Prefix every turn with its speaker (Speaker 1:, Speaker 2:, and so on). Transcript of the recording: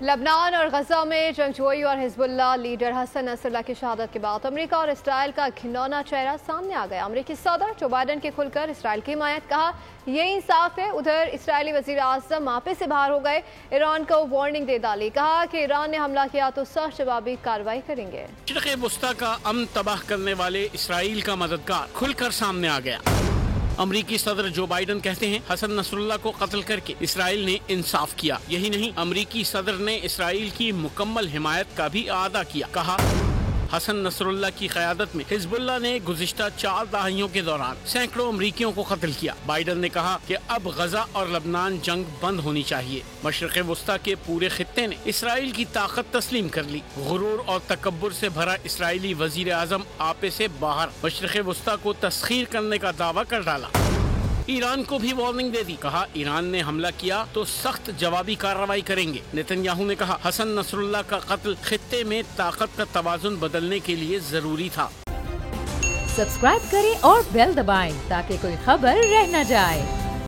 Speaker 1: لبنان اور غزہ میں جنگجوئی اور حزب اللہ لیڈر حسن نصراللہ کی شہادت کے بعد امریکہ اور اسرائیل کا گھناؤنا چہرہ سامنے آ گیا۔ امریکی صدر جو بائیڈن کے کھل کر اسرائیل کی حمایت، کہا یہ انصاف ہے۔ ادھر اسرائیلی وزیر اعظم ماپے سے باہر ہو گئے، ایران کو وارننگ دے ڈالی، کہا کہ ایران نے حملہ کیا تو سخت جوابی کارروائی کریں گے۔
Speaker 2: مشرق وسطی کا امن تباہ کرنے والے اسرائیل کا مددگار کھل کر سامنے آ گیا۔ امریکی صدر جو بائیڈن کہتے ہیں حسن نصراللہ کو قتل کر کے اسرائیل نے انصاف کیا۔ یہی نہیں، امریکی صدر نے اسرائیل کی مکمل حمایت کا بھی اعادہ کیا، کہا حسن نصراللہ کی قیادت میں حزب اللہ نے گزشتہ 4 دہائیوں کے دوران سینکڑوں امریکیوں کو قتل کیا۔ بائیڈن نے کہا کہ اب غزہ اور لبنان جنگ بند ہونی چاہیے۔ مشرق وسطی کے پورے خطے نے اسرائیل کی طاقت تسلیم کر لی۔ غرور اور تکبر سے بھرا اسرائیلی وزیر اعظم آپے سے باہر مشرق وسطی کو تسخیر کرنے کا دعویٰ کر ڈالا۔ ایران کو بھی وارننگ دے دی، کہا ایران نے حملہ کیا تو سخت جوابی کارروائی کریں گے۔ نتن یاہو نے کہا حسن نصراللہ کا قتل خطے میں طاقت کا توازن بدلنے کے لیے ضروری تھا۔
Speaker 3: سبسکرائب کریں اور بیل دبائیں تاکہ کوئی خبر رہ نہ جائے۔